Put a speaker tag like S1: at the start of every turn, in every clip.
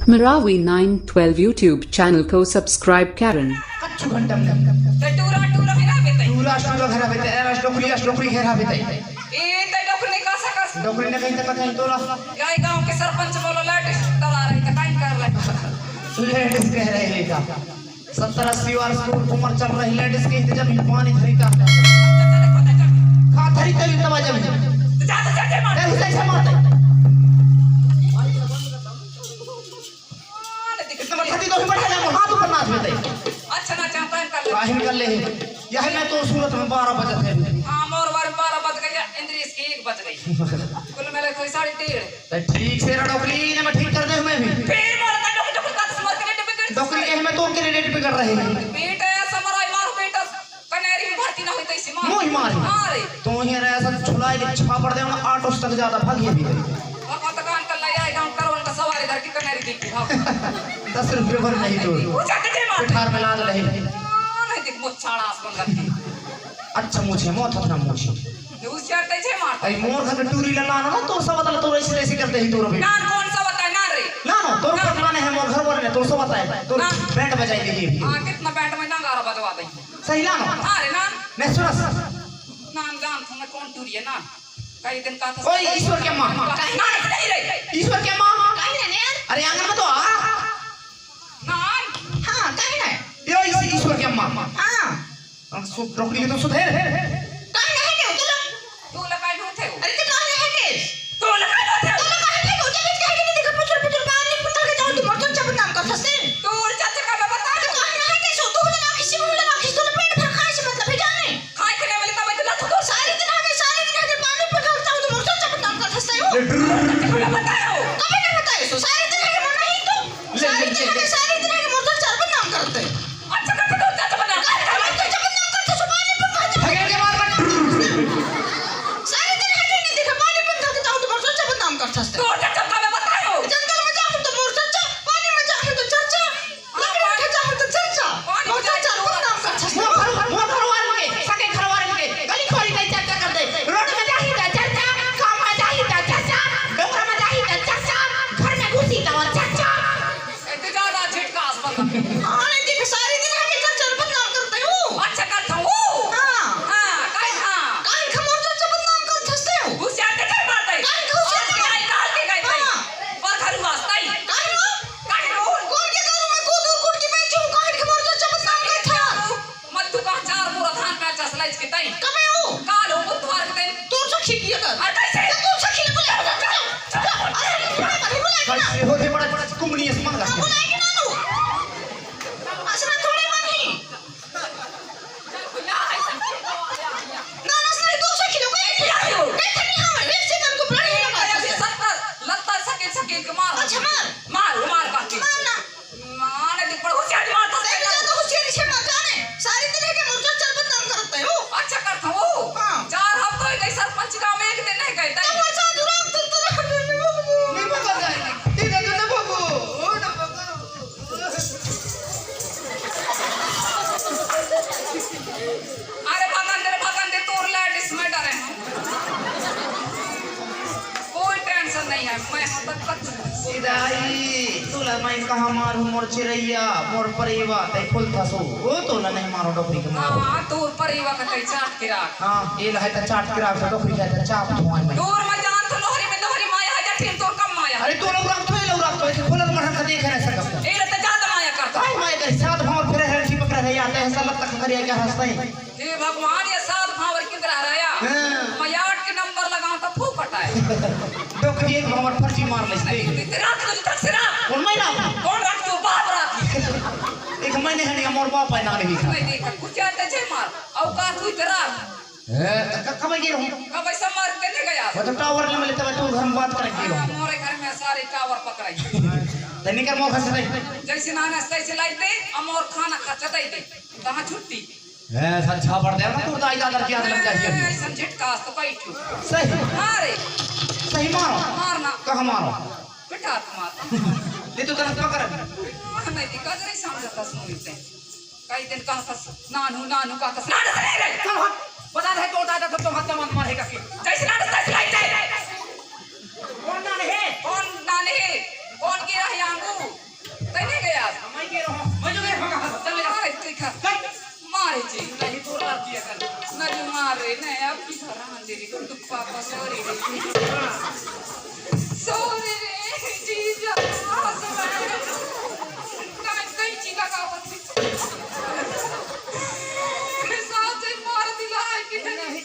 S1: Marawi 912 YouTube channel को subscribe करें।
S2: कच्चू घंटा में
S3: टूरा टूरा हिरा बेतई
S2: टूरा टूरा घरा बेते एवस डोकरी घेरा बेते
S3: ए ते डोकरी का सकस
S2: डोकरी ने कहीं तक कहीं तोला
S3: गाय गांव के सरपंच बोलो लेट तला रही त काई कर ले
S2: लेडीज कह रहे हैं का 70-80 वर्ष की उम्र चल रही लेडीज के जब पानी धरीता खा धरीते भी तब जब
S3: जा मार
S2: ए उसे से मारते इतना मत तो बढ़ा ले हाथ ऊपर नाच बेते
S3: अच्छा ना चाहता है कर ले
S2: बाहर कर ले यह मैं तो सूरत में 12 बजे थे
S3: हां मोर बार 12 बज गया इंद्रिस की 1 बज गई कुल मिला कोई 1:30
S2: ठीक से डोकरी ने मैं ठीक कर दे मैं भी
S3: फिर मोर का डोकरी का स्मर के रेट पे
S2: डोकरी के मैं तो के रेट पे कर रहे हैं
S3: बेटा समराई मार बेटा कनेरी भर्ती ना होई तैसी मार
S2: मोही मार
S3: मारे
S2: तो ही रे ऐसा छुलाई के छापड़ दे ना 8 तक ज्यादा भागी भी
S3: बाबा तकान कर ले आई गांव करवन का सवारी धर की कनेरी दी भाग
S2: 10 रुपए भर नहीं तो
S3: वो जाके दे मार
S2: पिठार में लाद रहे
S3: नहीं देख मोछाड़ा आसमान लगती
S2: अच्छा मुझे मौत ना मुझे
S3: उस चढ़ते छे मारता
S2: आई मोर घर टूरी लला ना तो सब बता तो ऐसे ऐसे करते ही तोर भी
S3: नान कौन सा बता ना रे
S2: ना ना तोर पटवाने है मोर घर वाले ने तो सब बताए तो बैंड बजाई दीजिए
S3: हां कितना बैंड में नगारा बजवा दई
S2: सही ना
S3: हां रे नान
S2: मैं सुनस
S3: नान गान तुम्हें कौन टूरी है ना कई दिन का था
S2: ओए ईश्वर के मां
S3: नहीं रे
S2: ईश्वर के मां
S3: कहीं ना यार
S2: अरे आंगन में तो आ
S3: नान हां कहीं ना
S2: यो ईश्वर के मां हां सो डोकरी के तो सुधर
S3: कहीं है के तू लगाई होते अरे तू कहां है के तू लगाई होते तू कहां है के उसे कह के देखो पुचर पुचर पानी पुचर के जाओ तू मर चल नाम कर ससे तू चाचा का बता तू कहां है के सो तू लगा किसी में लगा किसी तो पेट भर खाए से मतलब है जाने खाए के वाले तब इतना तो सारे दिन आगे पानी पुचर जाओ तू मर चल नाम कर ससे हो बताओ कभी नहीं बताए सो सारे दिन आगे मर नहीं तो सारे दिन आगे मर चल चार नाम करते अच्छा करते तो चाचा बना तो चाचा मैं बताओ जंगल में जाऊं तो मोर चर्चा पानी में जाऊं तो चर्चा लकड़ी में जाऊं तो चर्चा मोर चर्चा को नाम कर छस
S2: मोर घरवाल के सके घरवाल के गली खोली के चर्चा कर दे रोड में जाही तो चर्चा काम में जाही तो चर्चा डोंगर में जाही तो चर्चा घर में घुसी तो चर्चा
S3: इतने ज्यादा झटका आसमान
S2: आने दिन सारे दिन आके चर्चा बदनाम करते हो
S3: अच्छा करता हूं
S2: हां
S3: हां काई
S2: खमोर चर्चा बदनाम कर छसते हो
S3: घुसिया के कर बात है इसके ताई कमे हो काल हो बुधवार के दिन तू सखी किया कर अरे कैसे तू सखी ने बुला
S2: कैसे होते बड़ा कुमनी असमान का
S3: बुलाएगी नानू असना थोड़े मानी नाना से तू सखी ने कोई आयो कैसे नहीं हम वैसे तन को बड़ी लगा 70 लगता सके के मार अच्छा मार काटी माने देख बड़ा होशियार मारता है तो होशियार से मत जाने सारी दिन के मुर्जा चल बदनाम करते हो अच्छा करता हूं हां 4 हफ्ते हो गए सरपंच का में एक दिन नहीं गए तब वर्षा जुराम तो
S2: नहीं पकड़ जाएगी ठीक है ना बाबू ओ ना
S3: अरे भगन दे तोर लेडीज में डरे कोई टेंशन नहीं है मैं तक
S2: सीधाई तोला मैं कहां मारू मोर चिरैया मोर परिवा तै फुल थसो ओ तोला नहीं मारो डोकरी के मारो
S3: हां तोर परिवा का तै चाट के राख
S2: हां ए लहे त चाट के राख डोकरी के चाप धोए में
S3: तोर में जान तो लोहरी माया है जठिन तोर कम माया
S2: अरे तो लोग राख तो फुलर मठन का देख नहीं सकता
S3: ए त ज्यादा माया करता
S2: भाई माया के साथ भाव फिर है ठीक पकड़ रहे आते हैं सलत तक करिया क्या हंसते हैं
S3: हे भगवान ये साथ भावर किधर रहा मैं 8 के नंबर लगाऊं तो फूक हटाए
S2: डोकरी एक भावर फर्जी मार ले
S3: ते रात को तक से रात
S2: कौन मैं ना
S3: कौन रात तो बाप रात
S2: एक महीने हनी मोर बाप है ना नहीं
S3: मैं देख कुछ आते छे मार औकात हुई तेरा
S2: कब गए हूं
S3: कब ऐसा मार के ले गया
S2: वो तो टावर ले मिले तब तू घर में बात करेंगे
S3: मोरे घर में सारे टावर पकड़ाई
S2: तनी कर मौका से
S3: जैसे नाना से लाइते अमोर खाना खा दे कहां छुट्टी
S2: है अच्छा पड़ दे ना तू दाई दादा की आदत लग जाएगी
S3: ऐसा झटका तो बैठो
S2: सही
S3: मारे
S2: सही मारो
S3: मारना
S2: कहां मारो
S3: बेटा मार
S2: ले तो तरफ पकड़
S3: मैं दिखा नहीं समझता सुनते कई दिन कहां नानू का नाना नहीं रे बता दे तो दादा तो हाथ में मारेगा कि जैसे नाना तैसे लाइते कौन नाने है कौन की रही आंगू सॉरी रे जीजा कहीं चीला का होती साथे मार दिला है कि नहीं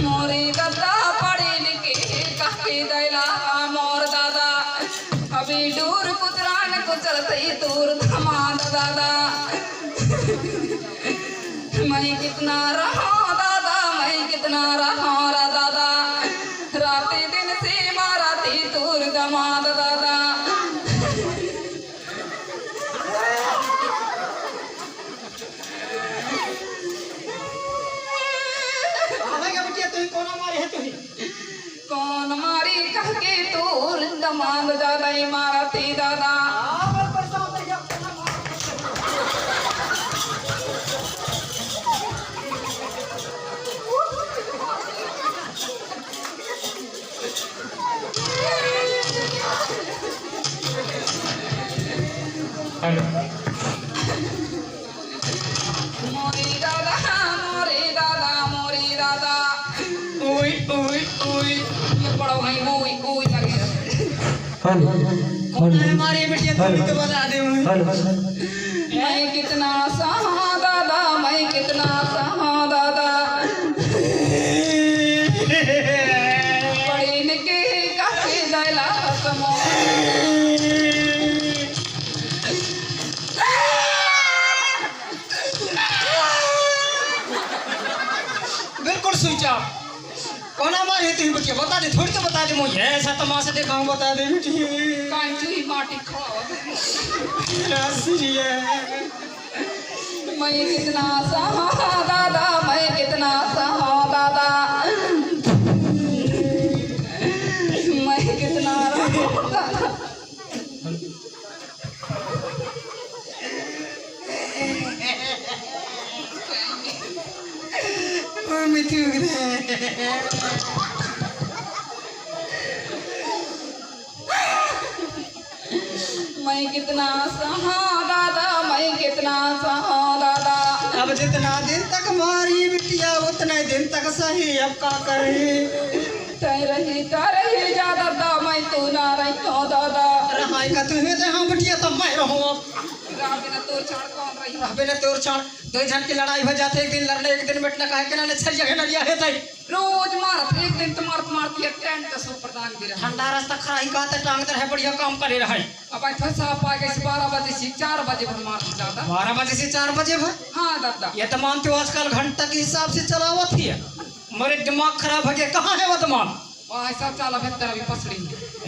S3: मोरे दादा पढ़े लिखे कहके दैला मोर दादा अभी दूर कुतरान को चलते दूर धमाद दादा मैं कितना रहा दादा मैं कितना रहा रा दादा रात दिन से मारा थी दूर दमाद दादा कौन मारी कह के तोर दमाद दादा मारा थी दादा मोरे दादा मोरे दादा मोरे दादा ओए ओए ओए ये बड़ा भाई ओए ओए लगे
S4: हमारे बेटिया तो बता दे
S3: मैं कितना सहा दादा मैं कितना सहा दादा पढ़े लिखे काके दैला समो
S4: बिल्कुल स्विच ऑफ कौन हमारे तुम बेटिया बता दे थोड़ी तो बता दे मुझे ऐसा तमाशा दिखाऊं बता दे बेटी
S3: कांचू माटी खा मैं कितना सहा दादा मैं कितना सहा दादा मैं कितना रहा दादा मैं कितना सहा दादा मैं कितना सहा दादा
S4: अब जितना दिन तक मारी बिटिया उतने दिन तक सही अब का करे
S3: तय रही जा दादा मैं तू ना रही हो दादा
S4: रहाई का तुम्हें तो हाँ बिटिया तब मैं रहूँ अब
S3: बिना तोर छाड़ कौन रही
S4: बिना तोर छाड़ दो जन की लड़ाई हो जाते एक दिन लड़ने एक दिन बैठना कहे कि ना छल जगह न लिया है ताई
S3: रोज मारत एक दिन तो मारती है टेंट का सो प्रदान गिरा
S4: ठंडा रास्ता खराई का तो टांग रहे बढ़िया काम करे रहे
S3: अब आई फंसा पा गए 12 बजे से 4 बजे भर मार दादा
S4: 12 बजे से 4 बजे भर
S3: हाँ दादा
S4: ये तो मानते हो आजकल घंटा के हिसाब से चलावत ही है मेरे दिमाग खराब हो गया कहाँ है वो दिमाग
S3: ऐसा चाला बेहतर अभी पसड़ी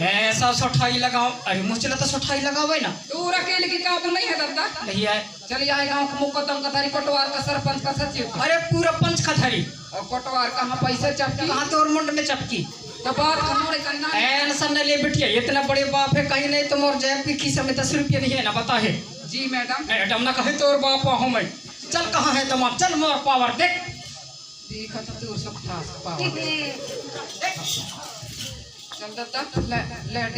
S4: ऐसा सोठाई लगाओ अरे मुझे तो सोठाई लगावे ना
S3: तू अकेले की काबू नहीं है दादा
S4: नहीं है
S3: चलिए आए गाँव का मुकदम का धारी कोटवार का सरपंच का सचिव
S4: अरे पूरा पंच खथरी
S3: और कोटवार कहाँ पैसे चपकी
S4: कहाँ तोर मुंड में चपकी
S3: तो बात खमोड़े करना
S4: ऐसा न ले बिटिया इतना बड़े बाप है कहीं नहीं तो मोर जैब की खीसा में 10 रुपये नहीं है ना बता है
S3: जी मैडम
S4: मैडम ना कहे तोर बाप हूँ मैं चल कहाँ है दमाद चल मोर पावर देख
S3: देखा तो तू सब ठास पावर चल दादा ले